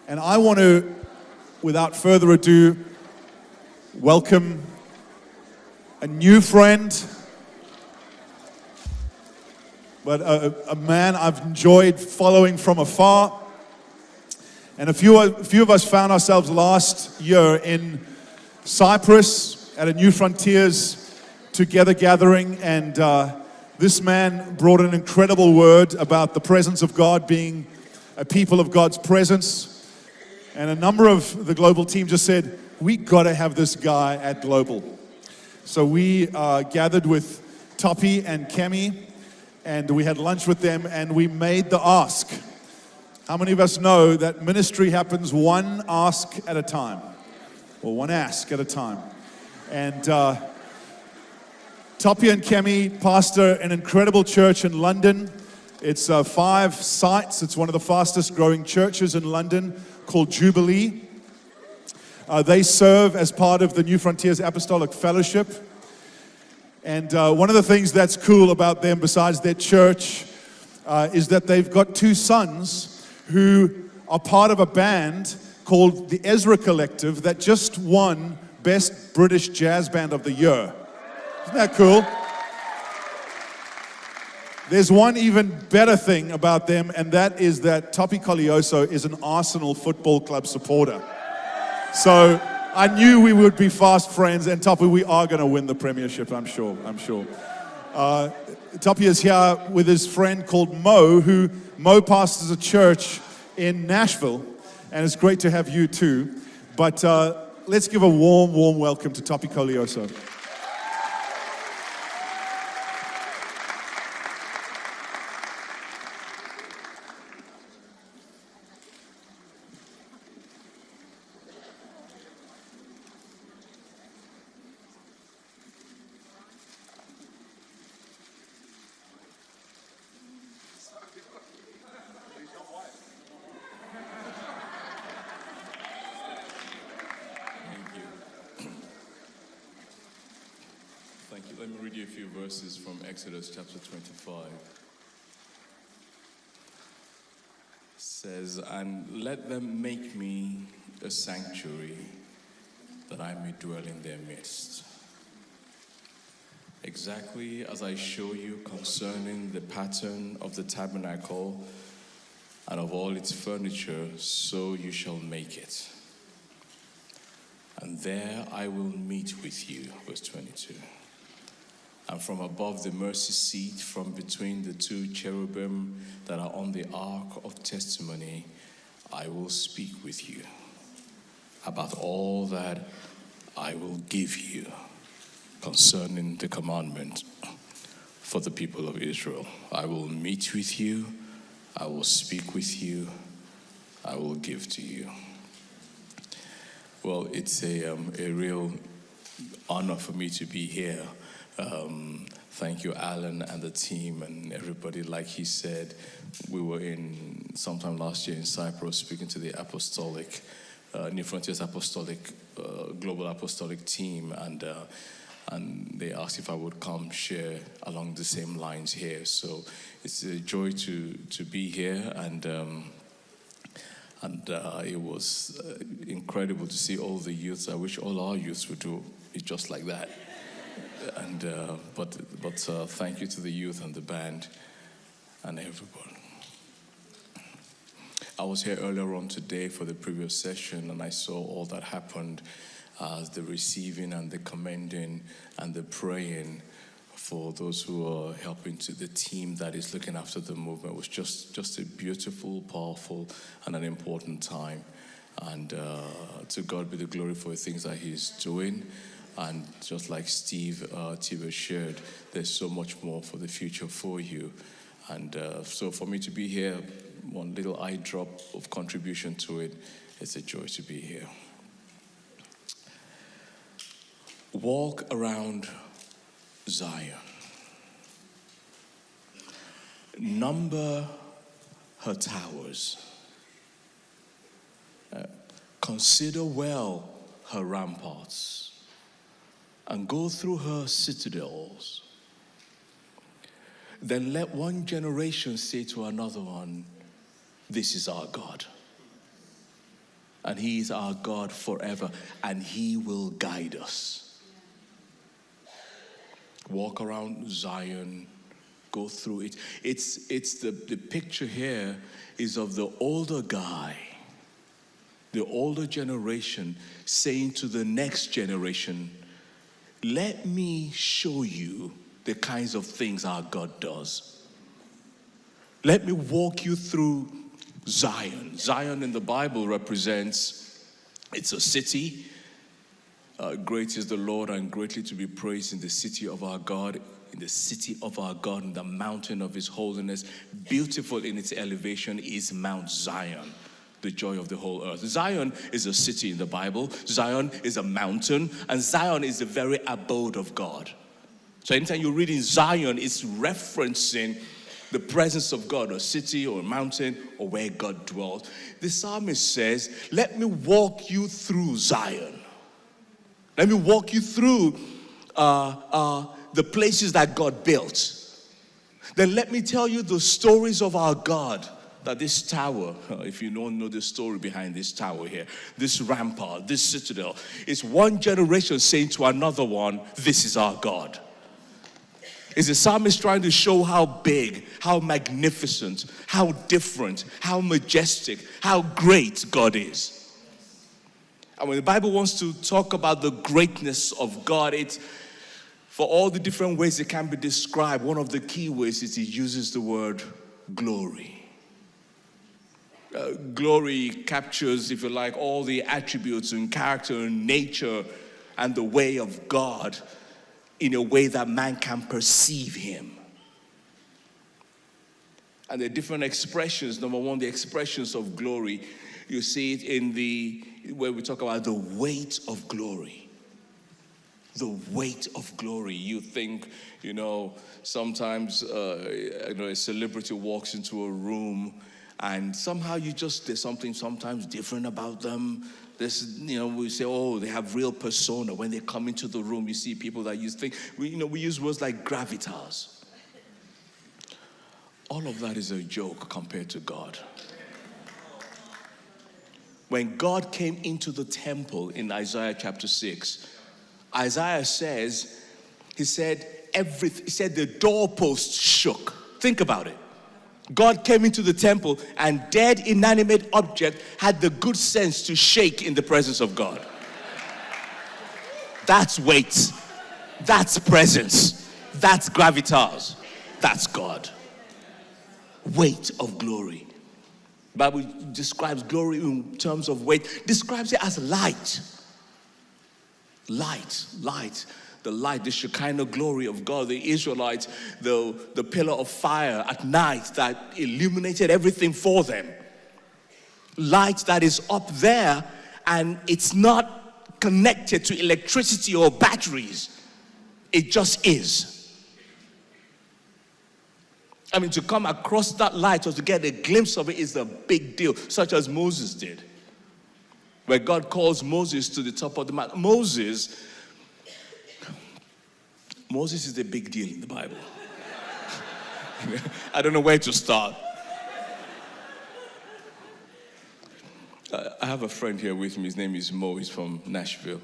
And I want to, without further ado, welcome a new friend, but a man I've enjoyed following from afar. And a few of us found ourselves last year in Cyprus at a New Frontiers Together gathering, and this man brought an incredible word about the presence of God, being a people of God's presence. And a number of the global team just said, we got to have this guy at Global. So we gathered with Tope and Kemi, and we had lunch with them, and we made the ask. How many of us know that ministry happens one ask at a time, or one ask at a time? And Tope and Kemi pastor an incredible church in London. It's 5 sites. It's one of the fastest growing churches in London, called Jubilee. They serve as part of the New Frontiers Apostolic Fellowship. And one of the things that's cool about them, besides their church, is that they've got 2 sons who are part of a band called the Ezra Collective that just won Best British Jazz Band of the Year. Isn't that cool? There's one even better thing about them, and that is that Tope Koleoso is an Arsenal Football Club supporter. So I knew we would be fast friends, and Tope, we are going to win the premiership, I'm sure. Tope is here with his friend called Mo, who Mo pastors a church in Nashville, and it's great to have you too. But let's give a warm welcome to Tope Koleoso. Thank you. Let me read you a few verses from Exodus chapter 25. It says, "And let them make me a sanctuary, that I may dwell in their midst. Exactly as I show you concerning the pattern of the tabernacle and of all its furniture, so you shall make it. And there I will meet with you," verse 22. "And from above the mercy seat, from between the 2 cherubim that are on the ark of testimony, I will speak with you about all that I will give you concerning the commandment for the people of Israel. I will meet with you, I will speak with you, I will give to you." Well, it's a real honor for me to be here. Thank you, Alan and the team and everybody. Like he said, we were in sometime last year in Cyprus speaking to the apostolic, New Frontiers Apostolic, Global Apostolic team, and they asked if I would come share along the same lines here. So it's a joy to be here, and it was incredible to see all the youths. I wish all our youths would do it just like that. And but thank you to the youth and the band and everybody. I was here earlier on today for the previous session, and I saw all that happened, the receiving and the commending and the praying for those who are helping to the team that is looking after the movement. It was just a beautiful, powerful, and an important time. And to God be the glory for the things that He's doing. And just like Steve Tiber shared, there's so much more for the future for you. And so for me to be here, one little eye drop of contribution to it, it's a joy to be here. Walk around Zion. Number her towers. Consider well her ramparts, and go through her citadels. Then let one generation say to another one, "This is our God." and he is our God forever, and he will guide us. Walk around Zion, go through it. It's the picture here is of the older guy, the older generation saying to the next generation, let me show you the kinds of things our God does. Let me walk you through Zion. Zion in the Bible represents, it's a city. Great is the Lord and greatly to be praised in the city of our God, in the city of our God, in the mountain of his holiness. Beautiful in its elevation is Mount Zion, the joy of the whole earth. Zion is a city in the Bible. Zion is a mountain, and Zion is the very abode of God. So anytime you read in Zion, it's referencing the presence of God, a city or a mountain or where God dwells. The psalmist says, let me walk you through Zion. Let me walk you through the places that God built. Then let me tell you the stories of our God. That this tower, if you don't know the story behind this tower here, this rampart, this citadel, is one generation saying to another one, this is our God. Is the psalmist trying to show how big, how magnificent, how different, how majestic, how great God is. And when the Bible wants to talk about the greatness of God, it's for all the different ways it can be described. One of the key ways is it uses the word glory. Glory captures, if you like, all the attributes and character and nature and the way of God in a way that man can perceive him. And there are different expressions. Number one, the expressions of glory. You see it in where we talk about the weight of glory. The weight of glory. You think, sometimes a celebrity walks into a room and somehow there's something sometimes different about them. We say, oh, they have real persona. When they come into the room, you see people that you think, we use words like gravitas. All of that is a joke compared to God. When God came into the temple in Isaiah chapter 6, Isaiah says, he said the doorpost shook. Think about it. God came into the temple and dead inanimate object had the good sense to shake in the presence of God. That's weight. That's presence. That's gravitas. That's God. Weight of glory. The Bible describes glory in terms of weight, describes it as light. Light. The light, the Shekinah glory of God, the Israelites, the pillar of fire at night that illuminated everything for them. Light that is up there and it's not connected to electricity or batteries. It just is. To come across that light or to get a glimpse of it is a big deal, such as Moses did. Where God calls Moses to the top of the mountain. Moses is a big deal in the Bible. I don't know where to start. I have a friend here with me. His name is Mo. He's from Nashville.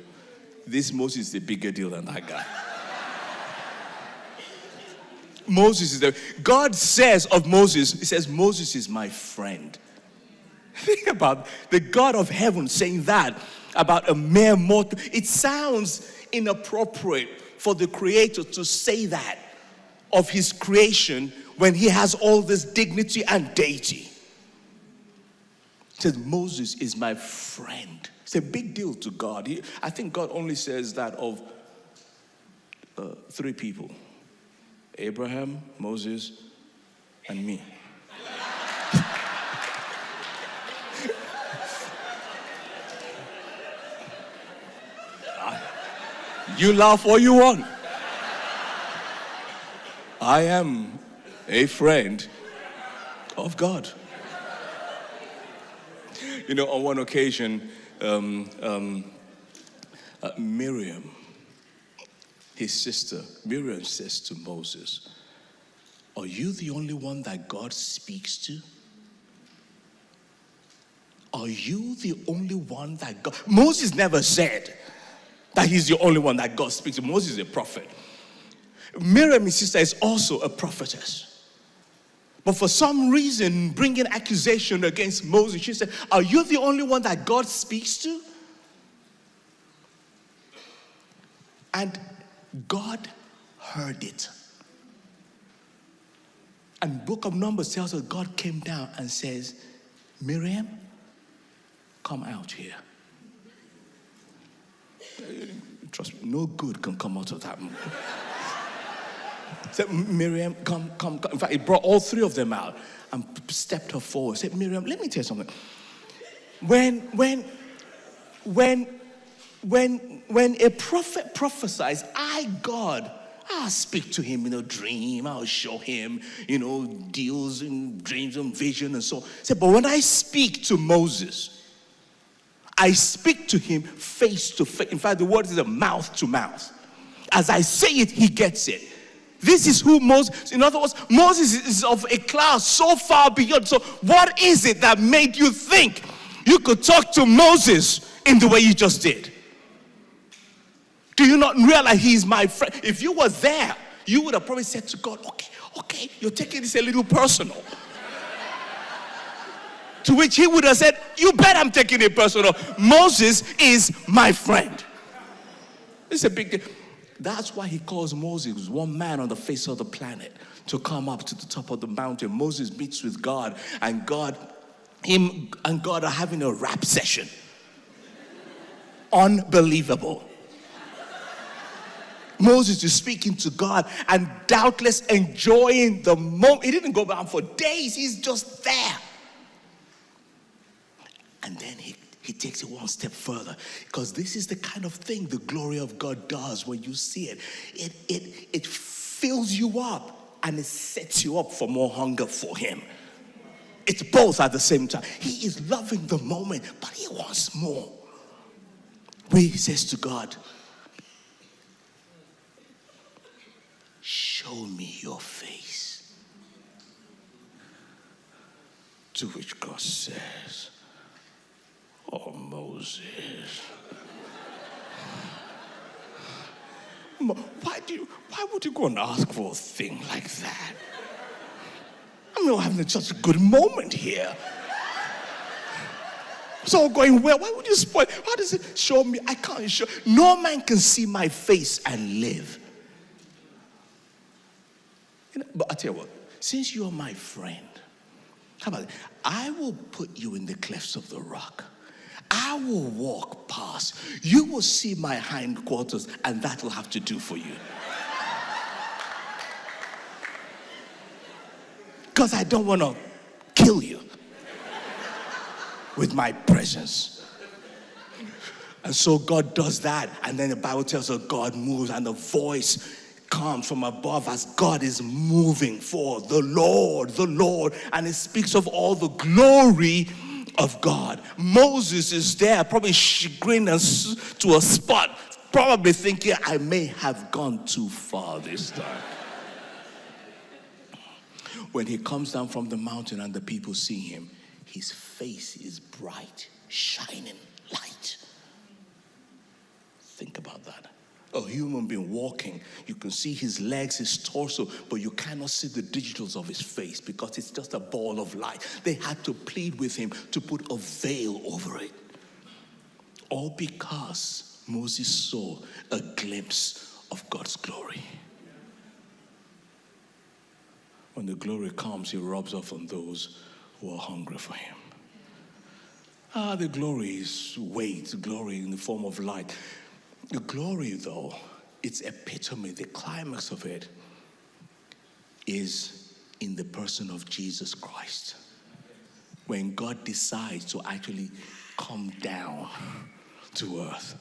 This Moses is a bigger deal than that guy. Moses is there. God says of Moses, he says, Moses is my friend. Think about the God of heaven saying that about a mere mortal. It sounds inappropriate for the Creator to say that of his creation when he has all this dignity and deity. He says, Moses is my friend. It's a big deal to God. I think God only says that of 3 people. Abraham, Moses, and me. You laugh all you want. I am a friend of God. On one occasion, Miriam, his sister, Miriam says to Moses, are you the only one that God speaks to? are you the only one that God... Moses never said that he's the only one that God speaks to. Moses is a prophet. Miriam, his sister, is also a prophetess. But for some reason, bringing accusation against Moses, she said, are you the only one that God speaks to? And God heard it. And book of Numbers tells us God came down and says, Miriam, come out here. Trust me, no good can come out of that. Said, Miriam, come. In fact, it brought all three of them out and stepped her forward. Said, Miriam, let me tell you something. When a prophet prophesies, I'll speak to him in a dream. I'll show him, deals in dreams and vision and so on. Said, but when I speak to Moses, I speak to him face to face. In fact, the word is a mouth to mouth. As I say it, he gets it. This is who Moses, in other words, Moses is of a class so far beyond. So what is it that made you think you could talk to Moses in the way you just did? Do you not realize he's my friend? If you were there, you would have probably said to God, okay, you're taking this a little personal. To which he would have said, you bet I'm taking it personal. Moses is my friend. It's a big deal. That's why he calls Moses one man on the face of the planet to come up to the top of the mountain. Moses meets with God, and him and God are having a rap session. Unbelievable. Moses is speaking to God and doubtless enjoying the moment. He didn't go down for days. He's just there. And then he takes it one step further, because this is the kind of thing the glory of God does when you see it. It fills you up and it sets you up for more hunger for him. It's both at the same time. He is loving the moment, but he wants more. He says to God, show me your face. To which God says, oh, Moses. Why would you go and ask for a thing like that? I'm not having such a good moment here. It's all going well. Why would you spoil? How does it show me? I can't show. No man can see my face and live. But I tell you what, since you're my friend, how about it? I will put you in the clefts of the rock. I will walk past. You will see my hindquarters, and that will have to do for you. Because I don't want to kill you with my presence. And so God does that, and then the Bible tells us God moves, and the voice comes from above as God is moving forward. The Lord, and it speaks of all the glory of God. Moses is there, probably chagrined to a spot, probably thinking, I may have gone too far this time. When he comes down from the mountain and the people see him, his face is bright, shining light. Think about that. A human being walking, you can see his legs, his torso, but you cannot see the digitals of his face because it's just a ball of light. They had to plead with him to put a veil over it. All because Moses saw a glimpse of God's glory. When the glory comes, he rubs off on those who are hungry for him. The glory is weight, glory in the form of light. The glory, though, its epitome, the climax of it, is in the person of Jesus Christ. When God decides to actually come down to earth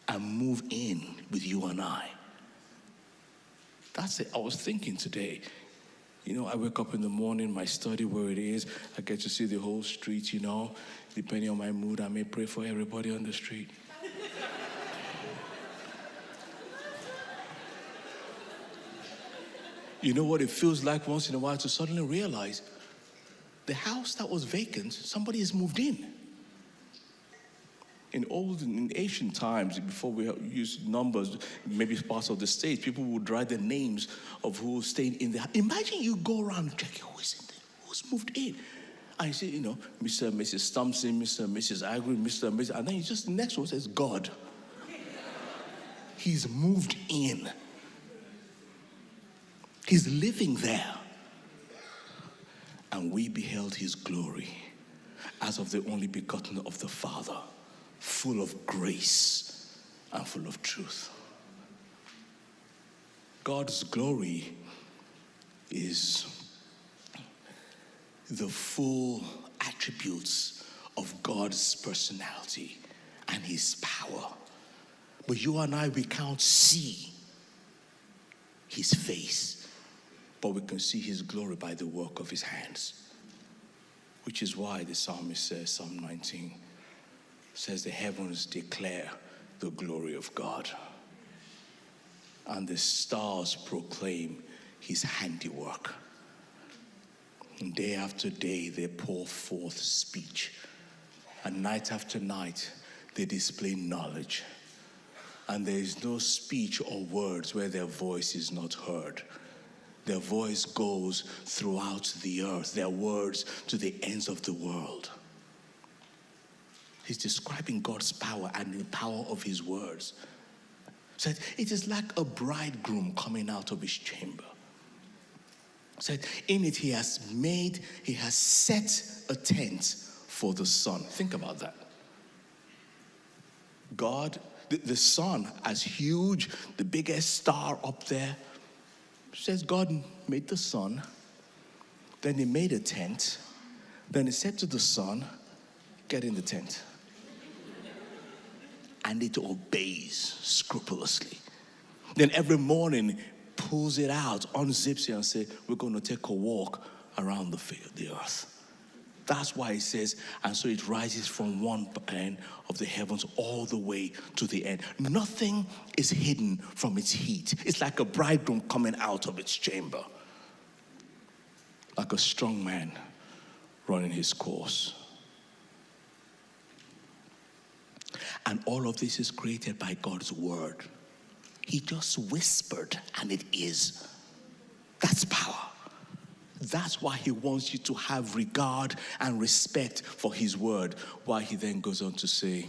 and move in with you and I. That's it. I was thinking today, I wake up in the morning, my study where it is, I get to see the whole street, Depending on my mood, I may pray for everybody on the street. You know what it feels like once in a while to suddenly realize the house that was vacant, somebody has moved in. In ancient times, before we used numbers, maybe parts of the state, people would write the names of who stayed in there. Imagine you go around checking who's in there, who's moved in. And you say, Mr. and Mrs. Thompson, Mr. and Mrs. Agri, Mr. and Mrs. And then the next one says, God. He's moved in. He's living there. And we beheld his glory as of the only begotten of the Father, full of grace and full of truth. God's glory is the full attributes of God's personality and his power. But you and I, we can't see his face, but we can see his glory by the work of his hands. Which is why the psalmist says, Psalm 19, says the heavens declare the glory of God, and the stars proclaim his handiwork. And day after day they pour forth speech, and night after night they display knowledge. And there is no speech or words where their voice is not heard. Their voice goes throughout the earth, their words to the ends of the world. He's describing God's power and the power of his words. Said it is like a bridegroom coming out of his chamber. Said in it he has set a tent for the sun. Think about that. God, the sun, as huge, the biggest star up there, says God made the sun, then he made a tent, then he said to the sun, get in the tent. And it obeys scrupulously. Then every morning pulls it out, unzips it and says, we're going to take a walk around the earth. That's why it says, and so it rises from one end of the heavens all the way to the end. Nothing is hidden from its heat. It's like a bridegroom coming out of its chamber. Like a strong man running his course. And all of this is created by God's word. He just whispered and it is. That's power. That's why he wants you to have regard and respect for his word. Why he then goes on to say,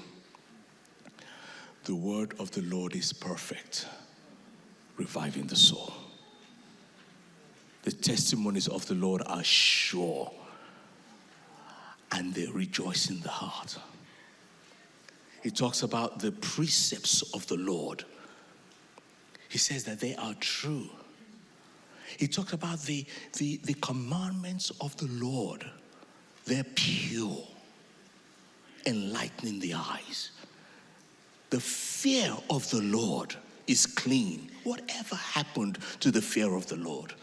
the word of the Lord is perfect, reviving the soul. The testimonies of the Lord are sure, and they rejoice in the heart. He talks about the precepts of the Lord. He says that they are true. He talks about the commandments of the Lord. They're pure, enlightening the eyes. The fear of the Lord is clean. Whatever happened to the fear of the Lord?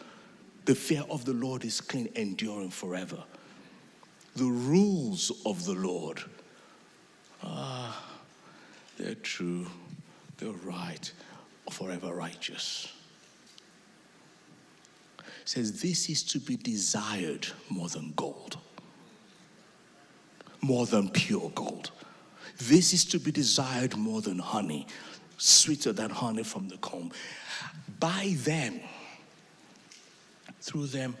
The fear of the Lord is clean, enduring forever. The rules of the Lord, they're true, they're right, forever righteous. Says this is to be desired more than gold, more than pure gold. This is to be desired more than honey, sweeter than honey from the comb. By them, through them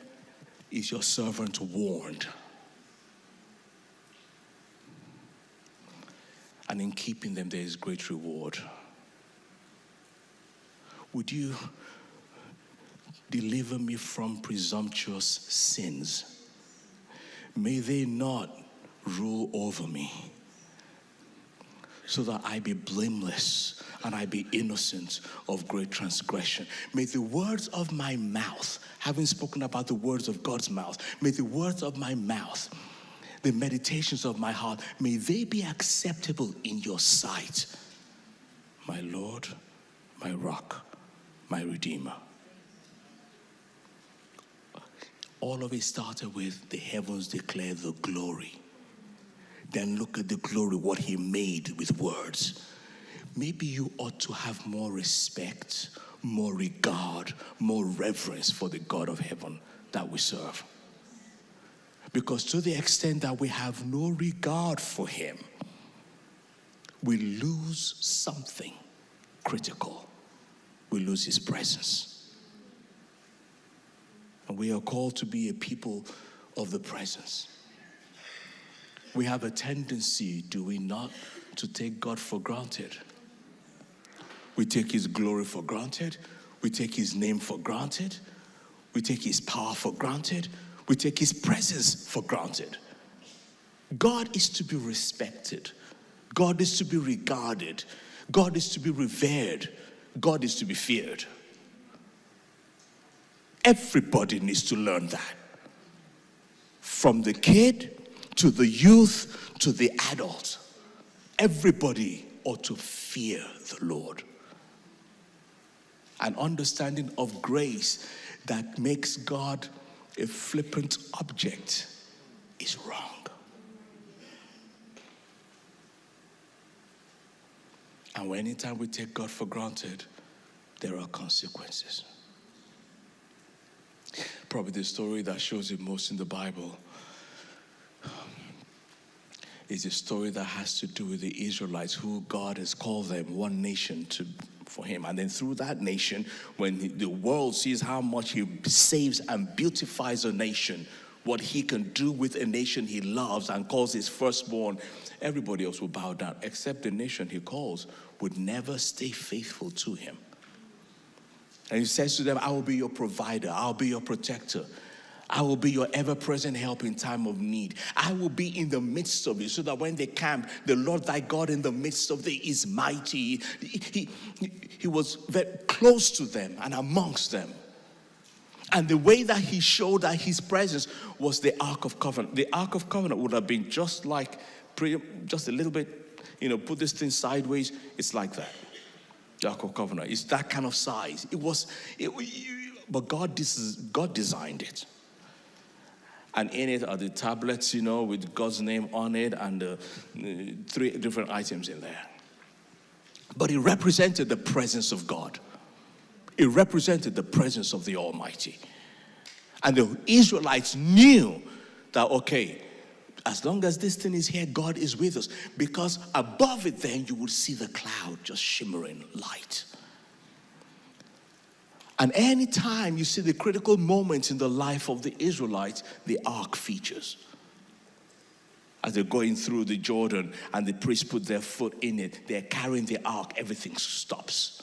is your servant warned. And in keeping them there is great reward. Would you deliver me from presumptuous sins? May they not rule over me, so that I be blameless and I be innocent of great transgression. May the words of my mouth, having spoken about the words of God's mouth, may the words of my mouth, the meditations of my heart, may they be acceptable in your sight, my Lord, my rock, my Redeemer. All of it started with the heavens declare the glory. Then look at the glory, what he made with words. Maybe you ought to have more respect, more regard, more reverence for the God of heaven that we serve. Because to the extent that we have no regard for him, we lose something critical. We lose his presence. And we are called to be a people of the presence. We have a tendency, do we not, to take God for granted. We take his glory for granted. We take his name for granted. We take his power for granted. We take his presence for granted. God is to be respected. God is to be regarded. God is to be revered. God is to be feared. Everybody needs to learn that. From the kid to the youth to the adult, everybody ought to fear the Lord. An understanding of grace that makes God a flippant object is wrong. And anytime we take God for granted, there are consequences. Probably the story that shows it most in the Bible is a story that has to do with the Israelites, who God has called them one nation for him. And then through that nation, when the world sees how much he saves and beautifies a nation, what he can do with a nation he loves and calls his firstborn, everybody else will bow down, except the nation he calls would never stay faithful to him. And he says to them, I will be your provider. I'll be your protector. I will be your ever-present help in time of need. I will be in the midst of you, so that when they camp, the Lord thy God in the midst of thee is mighty. He was very close to them and amongst them. And the way that he showed that his presence was the Ark of Covenant. The Ark of Covenant would have been just like, just a little bit, put this thing sideways. It's like that. The Ark of Covenant. It's that kind of size. But God designed it. And in it are the tablets, with God's name on it, and 3 different items in there. But it represented the presence of God. It represented the presence of the Almighty. And the Israelites knew that, okay, as long as this thing is here, God is with us. Because above it then, you would see the cloud just shimmering light. And any time you see the critical moments in the life of the Israelites, the ark features. As they're going through the Jordan and the priests put their foot in it, they're carrying the ark, everything stops.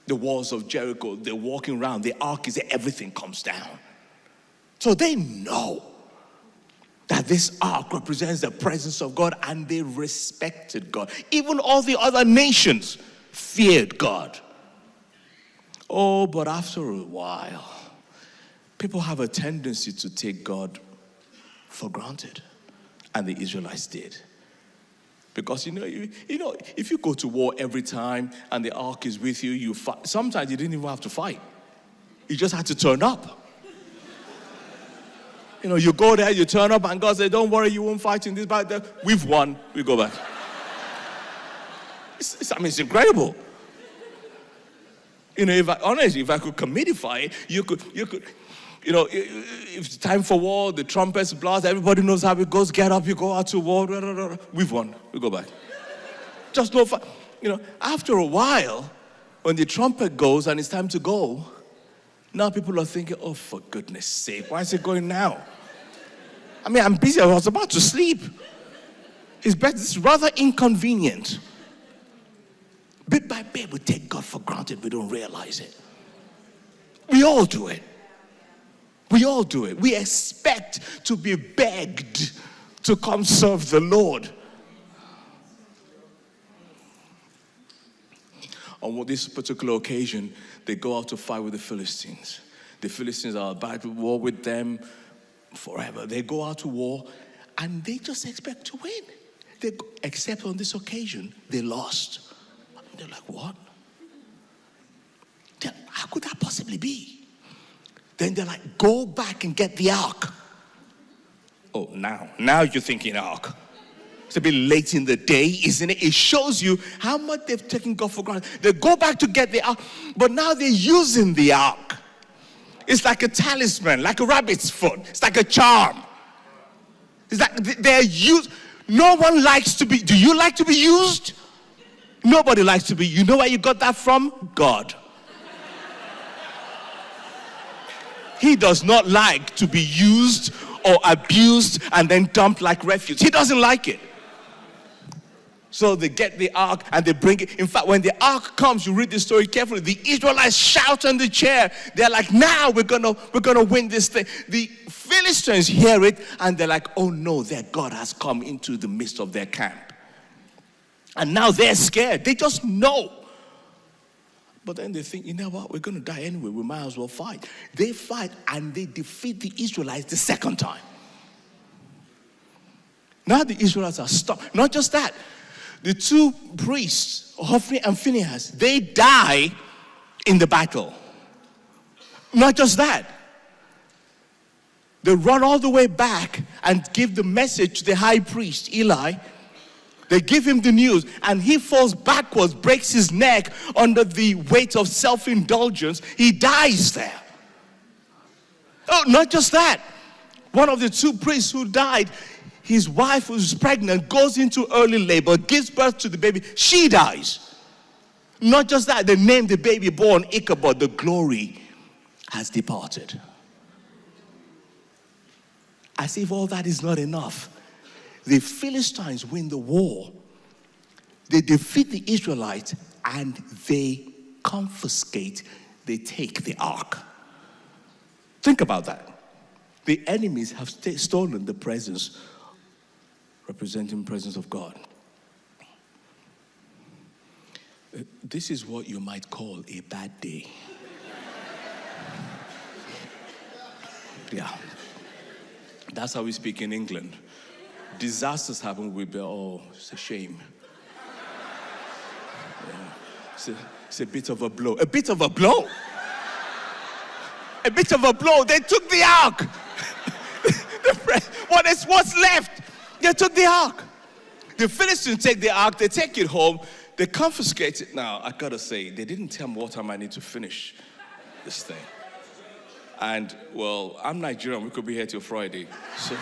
The walls of Jericho, they're walking around, the ark is there, everything comes down. So they know that this ark represents the presence of God, and they respected God. Even all the other nations feared God. Oh, but after a while, people have a tendency to take God for granted. And the Israelites did. Because, if you go to war every time and the ark is with you, you fight. Sometimes you didn't even have to fight. You just had to turn up. You go there, you turn up, and God said, don't worry, you won't fight in this battle. We've won. We go back. It's incredible. If I could commodify it, you could, if it's time for war, the trumpets blast, everybody knows how it goes. Get up, you go out to war. We've won. We go back. Just no fun. After a while, when the trumpet goes and it's time to go, now people are thinking, oh, for goodness sake, why is it going now? I'm busy. I was about to sleep. It's rather inconvenient. Bit by bit, we take God for granted. We don't realize it. We all do it. We all do it. We expect to be begged to come serve the Lord. On this particular occasion, they go out to fight with the Philistines. The Philistines are about to war with them forever. They go out to war, and they just expect to win. Except on this occasion, they lost. They're like, what? How could that possibly be? Then they're like, go back and get the ark. Oh, now you're thinking ark. It's a bit late in the day, isn't it? It shows you how much they've taken God for granted. They go back to get the ark, but now they're using the ark. It's like a talisman, like a rabbit's foot. It's like a charm. It's like they're used. No one likes to be. Do you like to be used? Nobody likes to be. You know where you got that from? God. He does not like to be used or abused and then dumped like refuse. He doesn't like it. So they get the ark and they bring it. In fact, when the ark comes, you read the story carefully. The Israelites shout on the chair. They're like, now we're gonna win this thing. The Philistines hear it and they're like, oh no, their God has come into the midst of their camp. And now they're scared. They just know. But then they think, you know what, we're going to die anyway. We might as well fight. They fight and they defeat the Israelites the second time. Now the Israelites are stopped. Not just that. The two priests, Hophni and Phinehas, they die in the battle. Not just that. They run all the way back and give the message to the high priest, Eli. They give him the news and he falls backwards, breaks his neck under the weight of self-indulgence. He dies there. Oh, not just that. One of the two priests who died, his wife who's pregnant, goes into early labor, gives birth to the baby. She dies. Not just that, they named the baby born Ichabod. The glory has departed. As if all that is not enough. The Philistines win the war. They defeat the Israelites and they confiscate, they take the ark. Think about that. The enemies have stolen the presence, representing the presence of God. This is what you might call a bad day. Yeah. That's how we speak in England. Disasters happen, we be, oh, it's a shame. Yeah. It's a bit of a blow. A bit of a blow? A bit of a blow. They took the ark. What's left? They took the ark. The Philistines take the ark, they take it home, they confiscate it. Now, I gotta say, they didn't tell me what time I need to finish this thing. And, well, I'm Nigerian, we could be here till Friday. So...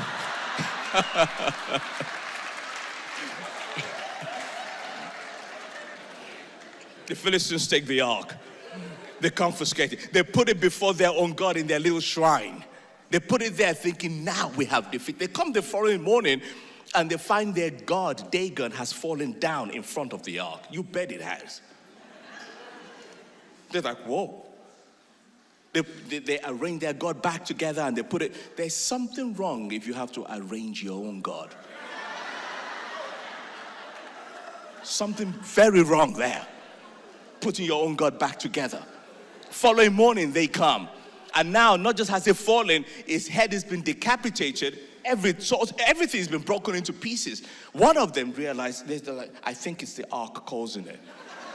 The Philistines take the ark. They confiscate it. They put it before their own God in their little shrine. They put it there thinking, now we have defeat. They come the following morning and they find their God, Dagon, has fallen down in front of the ark. You bet it has. They're like, whoa. They arrange their God back together and they put it. There's something wrong if you have to arrange your own God. Something very wrong there. Putting your own God back together. Following morning they come. And now not just has he fallen, his head has been decapitated. Everything's been broken into pieces. One of them realized, they're like, I think it's the ark causing it.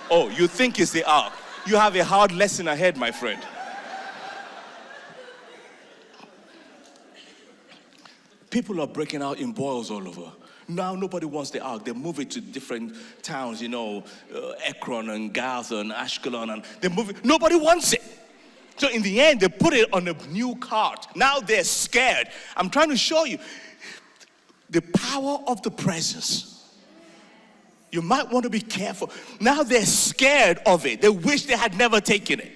Oh, you think it's the ark? You have a hard lesson ahead, my friend. People are breaking out in boils all over. Now nobody wants the ark. They move it to different towns, Ekron and Gath and Ashkelon, and they move it. Nobody wants it. So in the end, they put it on a new cart. Now they're scared. I'm trying to show you the power of the presence. You might want to be careful. Now they're scared of it. They wish they had never taken it.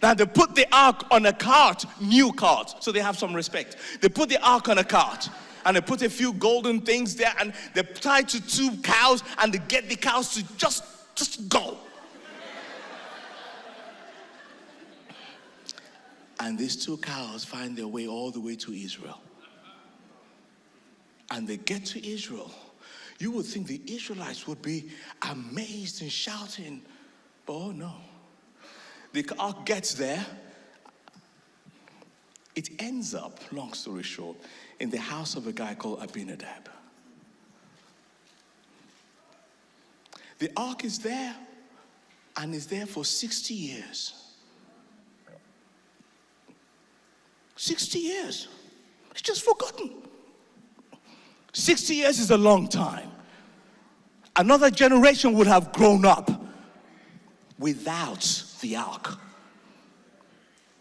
Now they put the ark on a cart, new cart, so they have some respect. They put the ark on a cart and they put a few golden things there and they tie to 2 cows and they get the cows to just go. And these 2 cows find their way all the way to Israel. And they get to Israel. You would think the Israelites would be amazed and shouting, but oh no. The ark gets there. It ends up, long story short, in the house of a guy called Abinadab. The ark is there and is there for 60 years. 60 years. It's just forgotten. 60 years is a long time. Another generation would have grown up without the ark.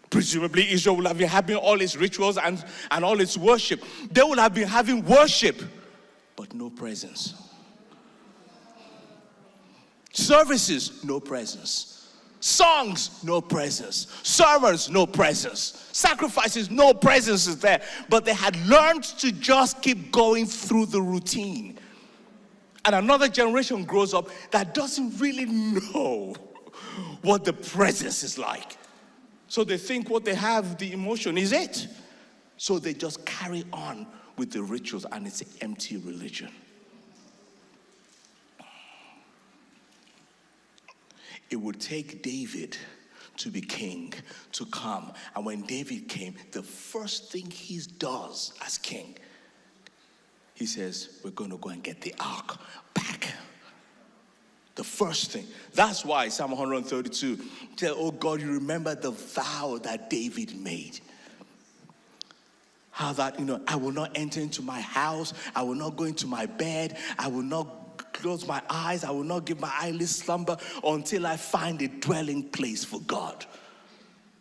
Presumably, Israel will have been having all its rituals and all its worship. They will have been having worship, but no presence. Services, no presence. Songs, no presence. Sermons, no presence. Sacrifices, no presence is there. But they had learned to just keep going through the routine. And another generation grows up that doesn't really know what the presence is like. So they think what they have, the emotion, is it. So they just carry on with the rituals, and it's an empty religion. It would take David to be king, to come. And when David came, the first thing he does as king, he says, we're going to go and get the ark back. The first thing. That's why Psalm 132 says, oh God, you remember the vow that David made. How that, I will not enter into my house. I will not go into my bed. I will not close my eyes. I will not give my eyelids slumber until I find a dwelling place for God.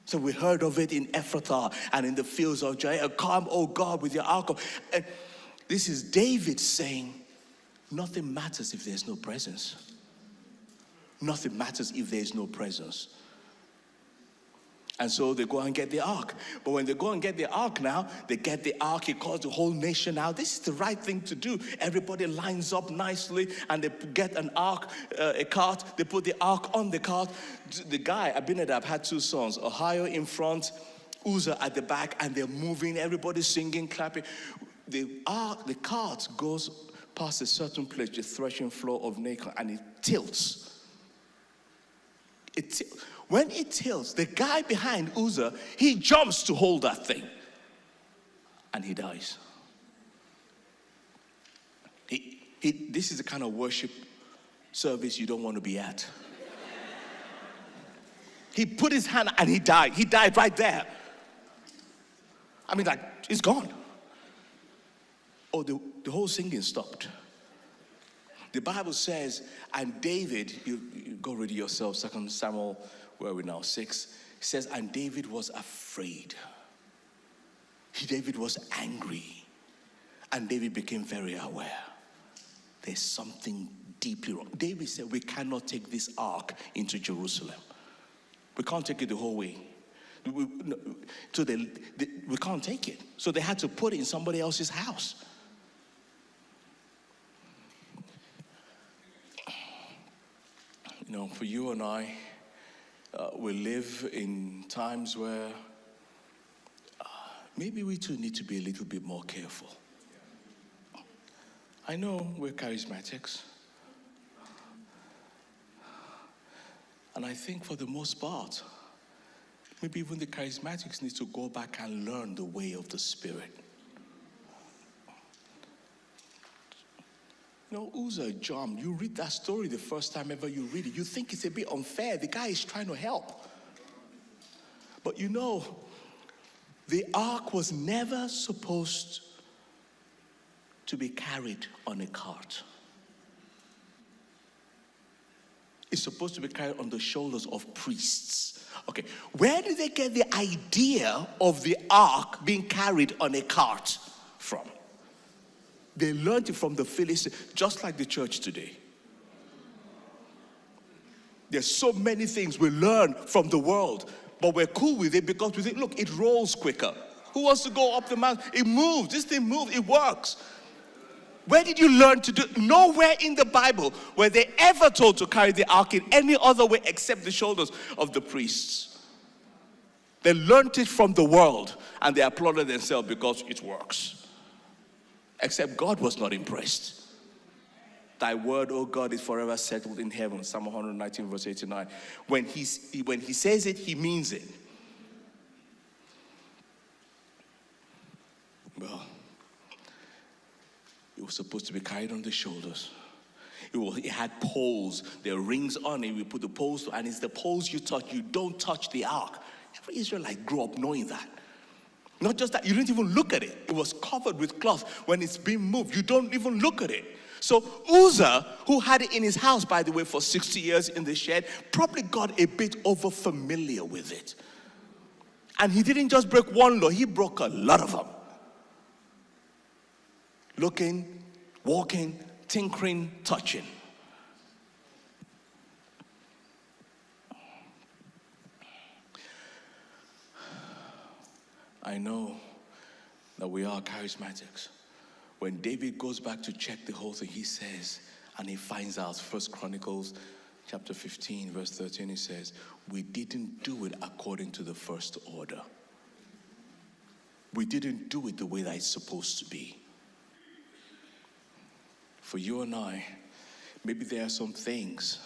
So we heard of it in Ephrathah and in the fields of Jair. Come, oh God, with your ark. And this is David saying, nothing matters if there's no presence. Nothing matters if there's no presence. And so they go and get the ark. But when they go and get the ark now, they get the ark, he calls the whole nation out. This is the right thing to do. Everybody lines up nicely and they get an ark, a cart. They put the ark on the cart. The guy, Abinadab, had two sons, Ohio in front, Uzzah at the back, and they're moving, everybody singing, clapping. The cart goes past a certain place, the threshing floor of Nacon, and it tilts. When it tilts, the guy behind Uzzah, he jumps to hold that thing. And he dies. This is the kind of worship service you don't want to be at. He put his hand and he died. He died right there. I mean, like, it's gone. Oh, the whole singing stopped. The Bible says, and David, you go read it yourself, 2 Samuel, where are we now, 6, it says, and David was afraid. David was angry. And David became very aware. There's something deeply wrong. David said, we cannot take this ark into Jerusalem. We can't take it the whole way. We can't take it. So they had to put it in somebody else's house. For you and I, we live in times where maybe we too need to be a little bit more careful. I know we're charismatics. And I think for the most part, maybe even the charismatics need to go back and learn the way of the Spirit. Uzzah jumped. You read that story the first time ever you read it. You think it's a bit unfair. The guy is trying to help. But the ark was never supposed to be carried on a cart. It's supposed to be carried on the shoulders of priests. Okay, where did they get the idea of the ark being carried on a cart from? They learned it from the Philistines, just like the church today. There's so many things we learn from the world, but we're cool with it because we think, look, it rolls quicker. Who wants to go up the mountain? It moves. This thing moves. It works. Where did you learn to do? Nowhere in the Bible were they ever told to carry the ark in any other way except the shoulders of the priests. They learned it from the world and they applauded themselves because it works. Except God was not impressed. Thy word, O God, is forever settled in heaven. Psalm 119, verse 89. When he says it, he means it. Well, it was supposed to be carried on the shoulders. It had poles. There are rings on it. We put the poles, and it's the poles you touch. You don't touch the ark. Every Israelite grew up knowing that. Not just that, you didn't even look at it. It was covered with cloth. When it's being moved, you don't even look at it. So Uzzah, who had it in his house, by the way, for 60 years in the shed, probably got a bit over familiar with it. And he didn't just break one law, he broke a lot of them. Looking, walking, tinkering, touching. I know that we are charismatics. When David goes back to check the whole thing, he says, and he finds out, 1 Chronicles chapter 15, verse 13, he says, we didn't do it according to the first order. We didn't do it the way that it's supposed to be. For you and I, maybe there are some things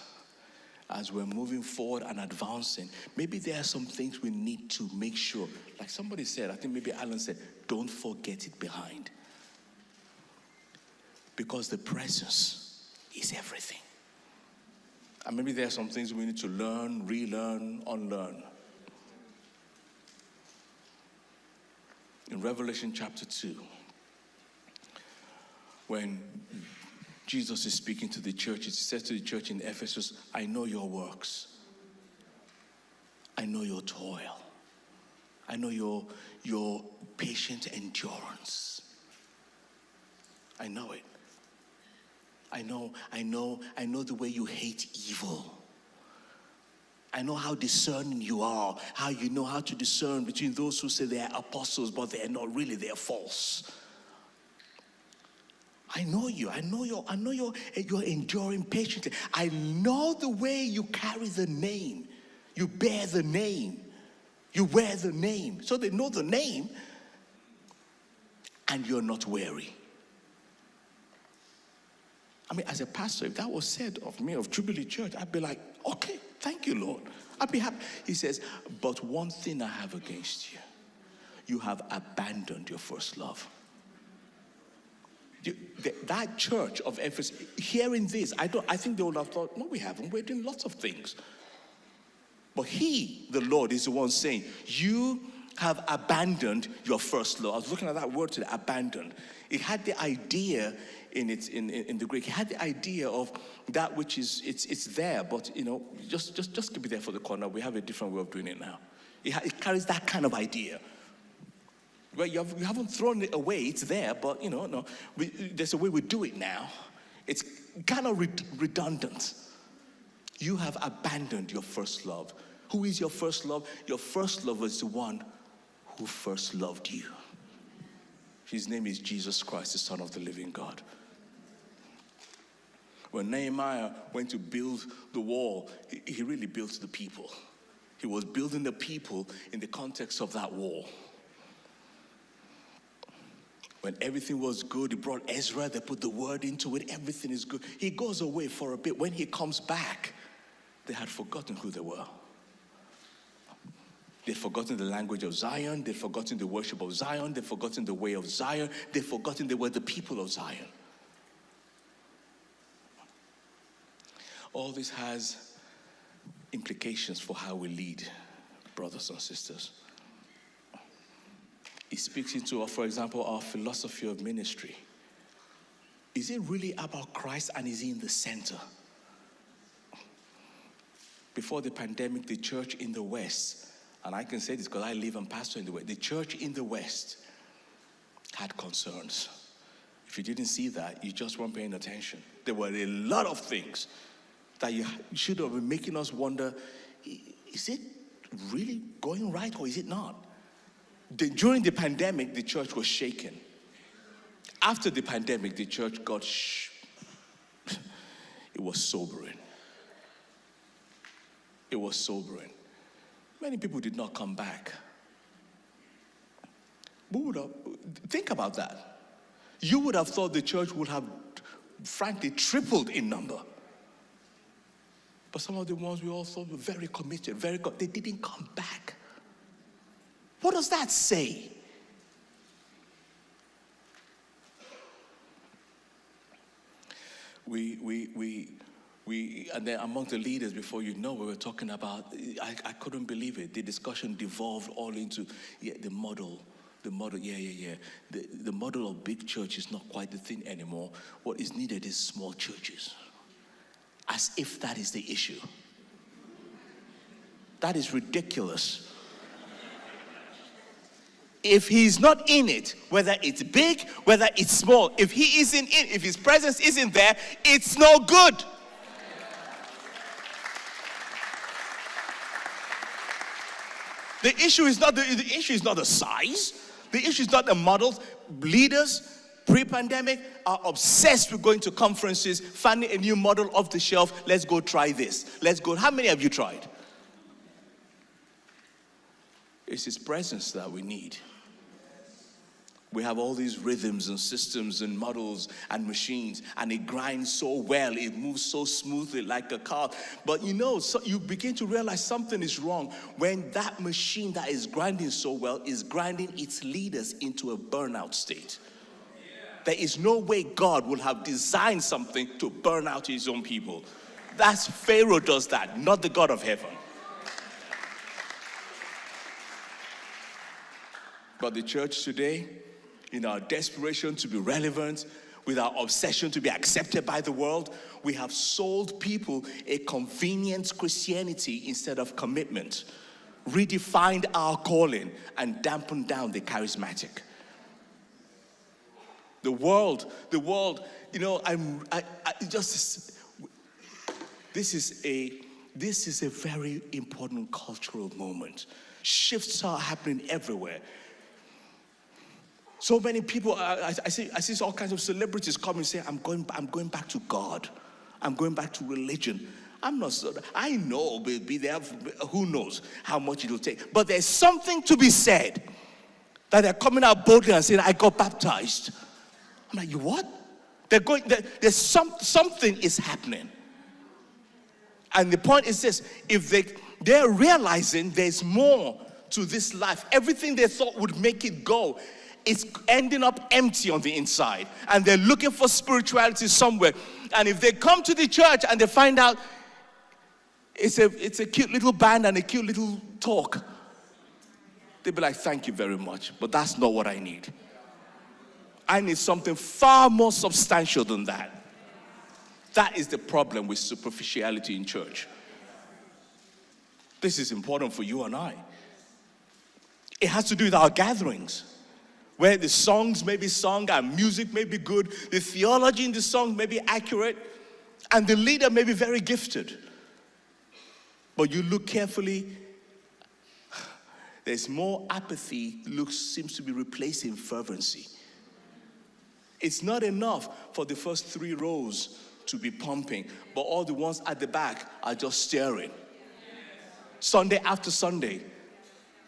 as we're moving forward and advancing, maybe there are some things we need to make sure, like somebody said, I think maybe Alan said, don't forget it behind. Because the presence is everything. And maybe there are some things we need to learn, relearn, unlearn. In Revelation chapter 2, when Jesus is speaking to the church, he says to the church in Ephesus, I know your works. I know your toil. I know your patient endurance. I know it. I know the way you hate evil. I know how discerning you are, how you know how to discern between those who say they are apostles, but they are not really, they are false. I know you. I know you're enduring patiently. I know the way you carry the name. You bear the name. You wear the name. So they know the name, and you're not weary. I mean, as a pastor, if that was said of me, of Jubilee Church, I'd be like, okay, thank you, Lord. I'd be happy. He says, but one thing I have against you. You have abandoned your first love. That church of Ephesus, hearing this, I think they would have thought, no, we haven't. We're doing lots of things. But he, the Lord, is the one saying, you have abandoned your first love. I was looking at that word today, abandoned. It had the idea in the Greek. It had the idea of that which is, it's there, but just keep it there for the corner. We have a different way of doing it now. It carries that kind of idea. Well, you haven't thrown it away, it's there, but no. There's a way we do it now. It's kind of redundant. You have abandoned your first love. Who is your first love? Your first love is the one who first loved you. His name is Jesus Christ, the Son of the living God. When Nehemiah went to build the wall, he really built the people. He was building the people in the context of that wall. When everything was good, he brought Ezra, they put the word into it, everything is good. He goes away for a bit. When he comes back, they had forgotten who they were. They'd forgotten the language of Zion, they'd forgotten the worship of Zion, they'd forgotten the way of Zion, they'd forgotten they were the people of Zion. All this has implications for how we lead, brothers and sisters. It speaks into, for example, our philosophy of ministry. Is it really about Christ, and is he in the center? Before the pandemic, the church in the West, and I can say this because I live and pastor in the West, the church in the West had concerns. If you didn't see that, you just weren't paying attention. There were a lot of things that you should have been making us wonder, is it really going right or is it not? During the pandemic, the church was shaken. After the pandemic, the church got it was sobering. It was sobering. Many people did not come back. Think about that. You would have thought the church would have, frankly, tripled in number. But some of the ones we all thought were very committed, they didn't come back. What does that say? And then among the leaders, before we were talking about, I couldn't believe it. The discussion devolved all into the model. The model of big church is not quite the thing anymore. What is needed is small churches. As if that is the issue. That is ridiculous. If he's not in it, whether it's big, whether it's small, if he isn't in, if his presence isn't there, it's no good. The issue is not the size. The issue is not the models. Leaders pre-pandemic are obsessed with going to conferences, finding a new model off the shelf. Let's go try this. Let's go. How many have you tried? It's his presence that we need. We have all these rhythms and systems and models and machines, and it grinds so well, it moves so smoothly like a car. But so you begin to realize something is wrong when that machine that is grinding so well is grinding its leaders into a burnout state. There is no way God will have designed something to burn out his own people. That's Pharaoh does that, not the God of heaven. But the church today, in our desperation to be relevant, with our obsession to be accepted by the world, we have sold people a convenient Christianity instead of commitment, redefined our calling, and dampened down the charismatic. The world, this is a very important cultural moment. Shifts are happening everywhere. So many people, I see all kinds of celebrities come and say, I'm going back to God. I'm going back to religion. I know, baby, who knows how much it'll take. But there's something to be said that they're coming out boldly and saying, I got baptized. I'm like, you what? There's something is happening. And the point is this, if they're realizing there's more to this life, everything they thought would make it go, it's ending up empty on the inside, and they're looking for spirituality somewhere. And if they come to the church and they find out it's a cute little band and a cute little talk, they'll be like, thank you very much, but that's not what I need. I need something far more substantial than that. That is the problem with superficiality in church. This is important for you and I. It has to do with our gatherings, where the songs may be sung and music may be good, the theology in the song may be accurate, and the leader may be very gifted. But you look carefully, there's more apathy seems to be replacing fervency. It's not enough for the first 3 rows to be pumping, but all the ones at the back are just staring. Sunday after Sunday.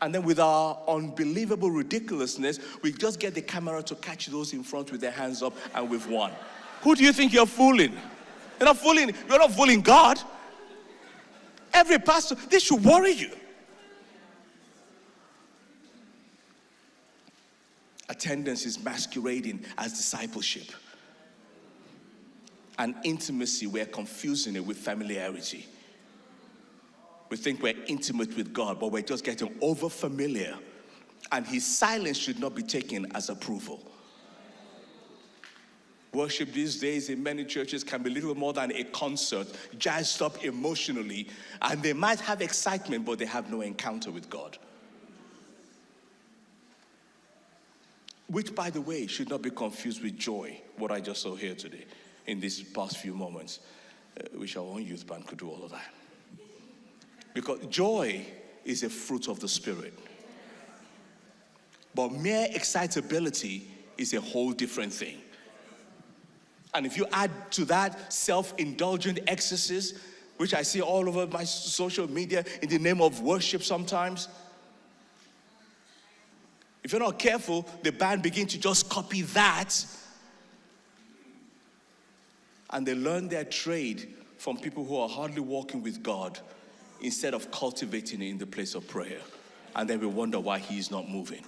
And then with our unbelievable ridiculousness, we just get the camera to catch those in front with their hands up, and we've won. Who do you think you're fooling? You're not fooling God. Every pastor, this should worry you. Attendance is masquerading as discipleship. And intimacy, we're confusing it with familiarity. We think we're intimate with God, but we're just getting over familiar. And his silence should not be taken as approval. Worship these days in many churches can be little more than a concert, jazzed up emotionally, and they might have excitement, but they have no encounter with God. Which, by the way, should not be confused with joy, what I just saw here today in these past few moments. Wish our own youth band could do all of that. Because joy is a fruit of the Spirit. But mere excitability is a whole different thing. And if you add to that self-indulgent excesses, which I see all over my social media in the name of worship sometimes, if you're not careful, the band begin to just copy that, and they learn their trade from people who are hardly walking with God, instead of cultivating it in the place of prayer. And then we wonder why he is not moving.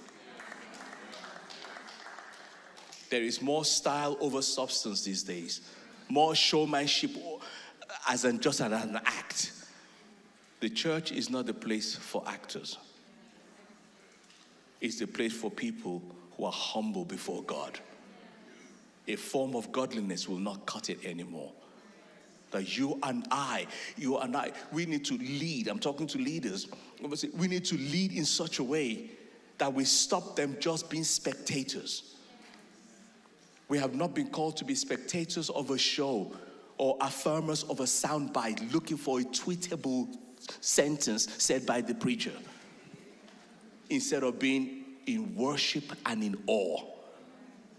There is more style over substance these days. More showmanship as just an act. The church is not the place for actors. It's the place for people who are humble before God. A form of godliness will not cut it anymore. That you and I, we need to lead. I'm talking to leaders. We need to lead in such a way that we stop them just being spectators. We have not been called to be spectators of a show or affirmers of a soundbite looking for a tweetable sentence said by the preacher, instead of being in worship and in awe.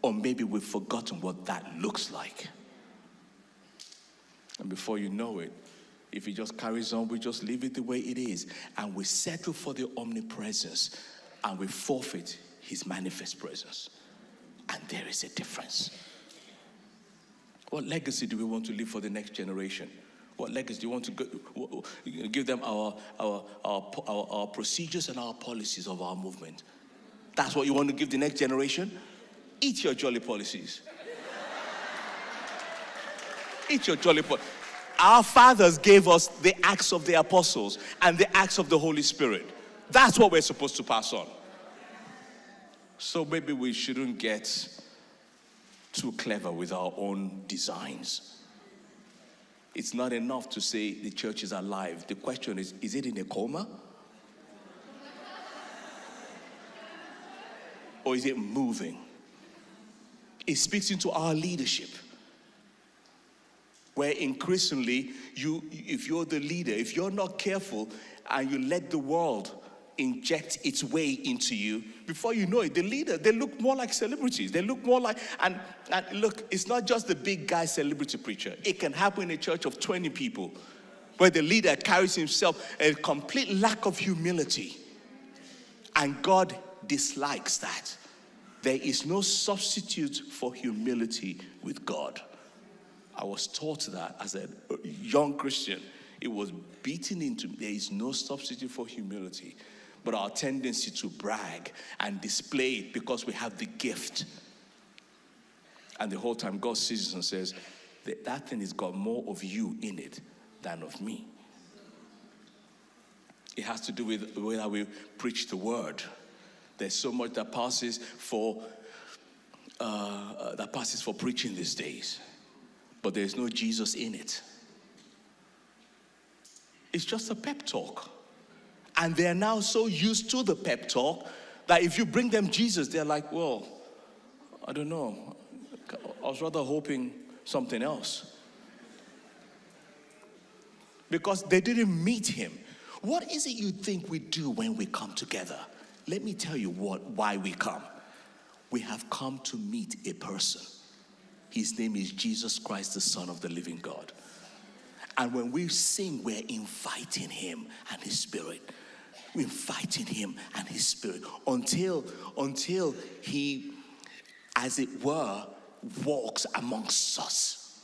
Or maybe we've forgotten what that looks like. And before you know it, if it just carries on, we just leave it the way it is. And we settle for the omnipresence. And we forfeit his manifest presence. And there is a difference. What legacy do we want to leave for the next generation? What legacy do you want to give them? Our procedures and our policies of our movement. That's what you want to give the next generation? Eat your jolly policies. Eat your jolly policies. Our fathers gave us the Acts of the Apostles and the Acts of the Holy Spirit. That's what we're supposed to pass on. So maybe we shouldn't get too clever with our own designs. It's not enough to say the church is alive. The question is it in a coma? Or is it moving? It speaks into our leadership. Where increasingly, if you're the leader, if you're not careful and you let the world inject its way into you, before you know it, the leader, they look more like celebrities. They look more like, and look, it's not just the big guy celebrity preacher. It can happen in a church of 20 people where the leader carries himself a complete lack of humility. And God dislikes that. There is no substitute for humility with God. I was taught that as a young Christian. It was beaten into me. There is no substitute for humility. But our tendency to brag and display it because we have the gift. And the whole time God sees us and says, that thing has got more of you in it than of me. It has to do with the way that we preach the word. There's so much that passes for preaching these days. But there's no Jesus in it. It's just a pep talk. And they're now so used to the pep talk that if you bring them Jesus, they're like, well, I don't know. I was rather hoping something else. Because they didn't meet him. What is it you think we do when we come together? Let me tell you why we come. We have come to meet a person. His name is Jesus Christ, the Son of the living God. And when we sing, we're inviting him and his spirit. We're inviting him and his spirit until he, as it were, walks amongst us.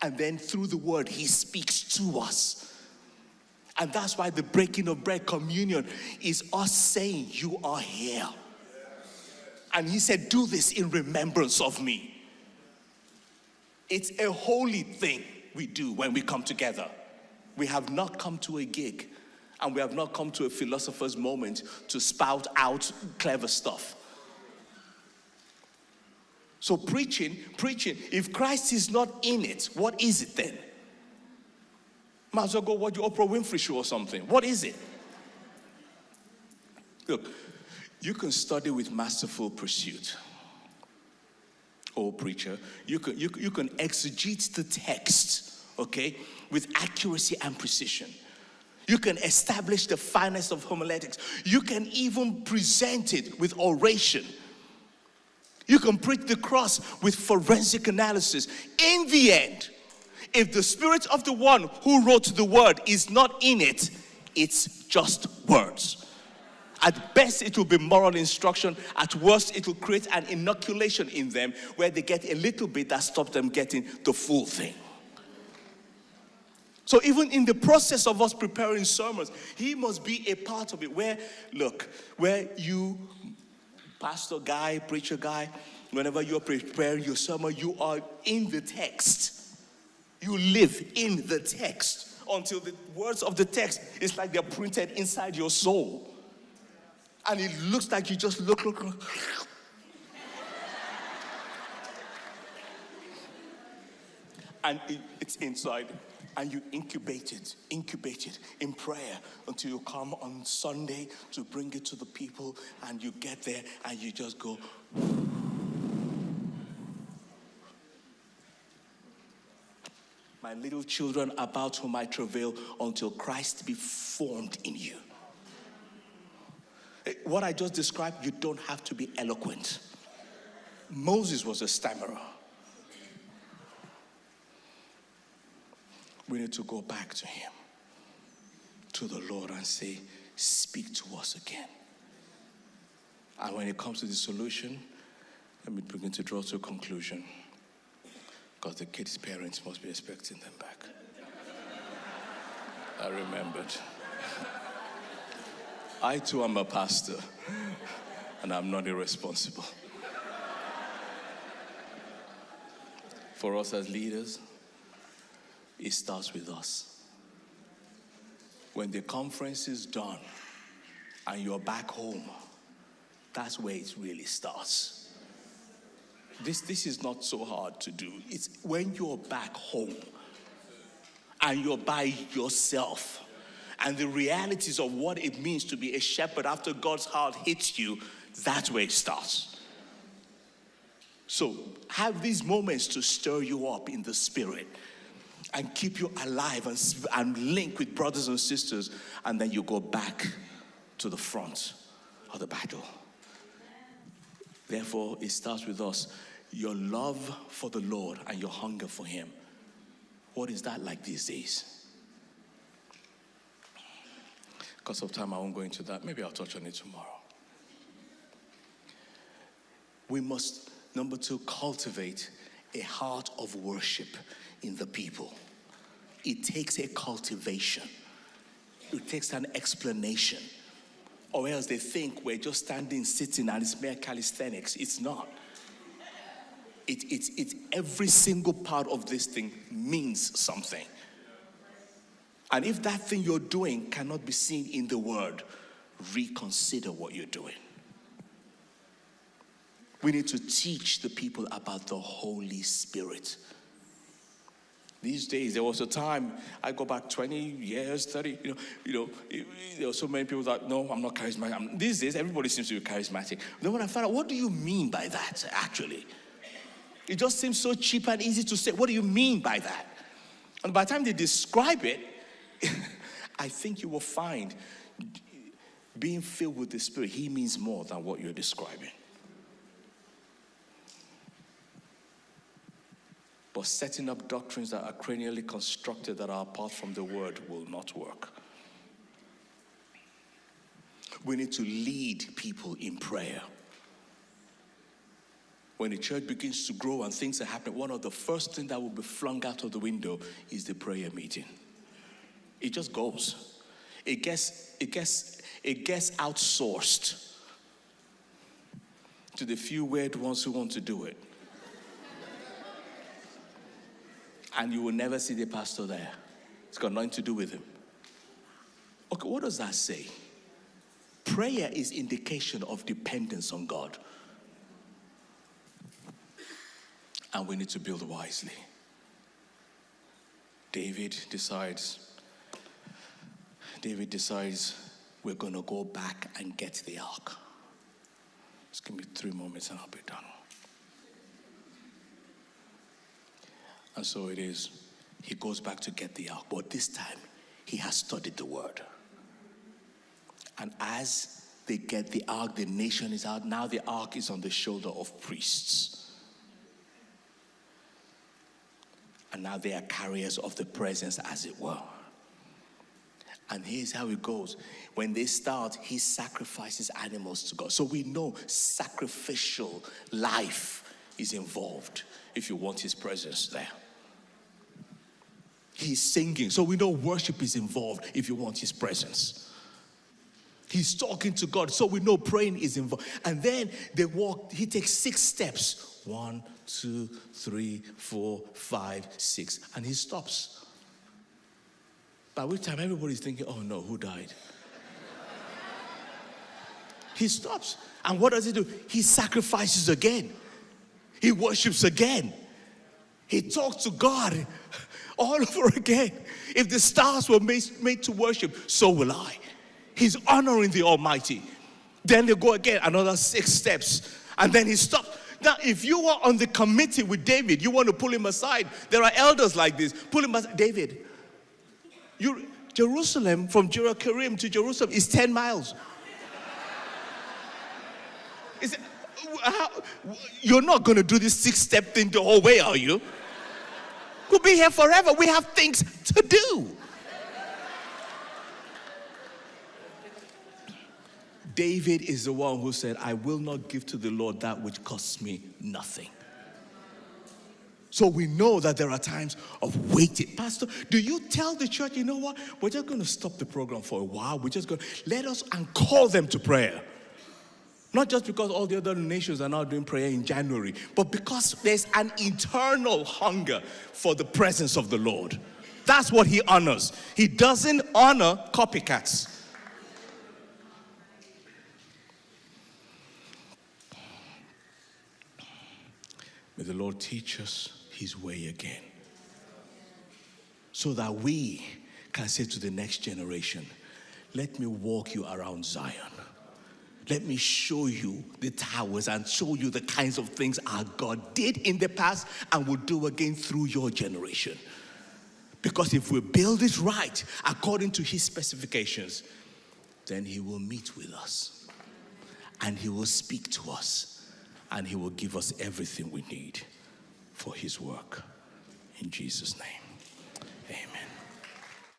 And then through the word, he speaks to us. And that's why the breaking of bread, communion, is us saying, you are here. And he said, do this in remembrance of me. It's a holy thing we do when we come together. We have not come to a gig, and we have not come to a philosopher's moment to spout out clever stuff. So preaching, if Christ is not in it, what is it then? Might as well go watch the Oprah Winfrey show or something. What is it? Look, you can study with masterful pursuit. Oh, preacher, you can exegete the text, okay, with accuracy and precision. You can establish the finest of homiletics. You can even present it with oration. You can preach the cross with forensic analysis. In the end, if the spirit of the one who wrote the word is not in it, it's just words. At best, it will be moral instruction. At worst, it will create an inoculation in them where they get a little bit that stops them getting the full thing. So even in the process of us preparing sermons, he must be a part of it. Where you, pastor guy, preacher guy, whenever you're preparing your sermon, you are in the text. You live in the text until the words of the text is like they're printed inside your soul. And it looks like you just look. And it's inside. and you incubate it in prayer until you come on Sunday to bring it to the people, and you get there and you just go. My little children, about whom I travail, until Christ be formed in you. What I just described, you don't have to be eloquent. Moses was a stammerer. We need to go back to him, to the Lord, and say, speak to us again. And when it comes to the solution, let me begin to draw to a conclusion, because the kids' parents must be expecting them back. I remembered. I too am a pastor, and I'm not irresponsible. For us as leaders, it starts with us. When the conference is done and you're back home, that's where it really starts. This is not so hard to do. It's when you're back home and you're by yourself, and the realities of what it means to be a shepherd after God's heart hits you, that's where it starts. So have these moments to stir you up in the spirit and keep you alive and link with brothers and sisters, and then you go back to the front of the battle. Therefore, it starts with us. Your love for the Lord and your hunger for him. What is that like these days? Because of time, I won't go into that. Maybe I'll touch on it tomorrow. We must, number 2, cultivate a heart of worship in the people. It takes a cultivation. It takes an explanation. Or else they think we're just standing, sitting, and it's mere calisthenics. It's not. It's every single part of this thing means something. And if that thing you're doing cannot be seen in the word, reconsider what you're doing. We need to teach the people about the Holy Spirit. These days, there was a time, I go back 20 years, 30, there were so many people that, no, I'm not charismatic. These days, everybody seems to be charismatic. Then when I found out, what do you mean by that, actually? It just seems so cheap and easy to say, what do you mean by that? And by the time they describe it, I think you will find being filled with the Spirit, he means more than what you're describing. But setting up doctrines that are cranially constructed that are apart from the word will not work. We need to lead people in prayer. When the church begins to grow and things are happening, one of the first things that will be flung out of the window is the prayer meeting. It just goes. It gets outsourced to the few weird ones who want to do it. And you will never see the pastor there. It's got nothing to do with him. Okay, what does that say? Prayer is indication of dependence on God. And we need to build wisely. David decides we're going to go back and get the ark. Just give me 3 moments and I'll be done. And so it is. He goes back to get the ark. But this time, he has studied the word. And as they get the ark, the nation is out. Now the ark is on the shoulder of priests. And now they are carriers of the presence, as it were. And here's how it goes. When they start, he sacrifices animals to God. So we know sacrificial life is involved if you want his presence there. He's singing. So we know worship is involved if you want his presence. He's talking to God. So we know praying is involved. And then they walk. He takes 6 steps. 1, 2, 3, 4, 5, 6. And he stops. By which time everybody's thinking, oh no, who died? He stops. And what does he do? He sacrifices again. He worships again. He talked to God all over again. If the stars were made to worship, so will I. He's honoring the Almighty. Then they go again, another 6 steps. And then he stopped. Now, if you were on the committee with David, you want to pull him aside. There are elders like this. Pull him aside. David, Jerusalem, from Jerusalem to Jerusalem is 10 miles. You're not going to do this 6-step thing the whole way, are you? We'll be here forever. We have things to do. David is the one who said, I will not give to the Lord that which costs me nothing. So we know that there are times of waiting. Pastor, do you tell the church, you know what? We're just going to stop the program for a while. We're just going to let us and call them to prayer. Not just because all the other nations are now doing prayer in January, but because there's an internal hunger for the presence of the Lord. That's what he honors. He doesn't honor copycats. May the Lord teach us his way again, so that we can say to the next generation, let me walk you around Zion. Let me show you the towers and show you the kinds of things our God did in the past and will do again through your generation. Because if we build it right according to his specifications, then he will meet with us and he will speak to us and he will give us everything we need for his work. In Jesus' name.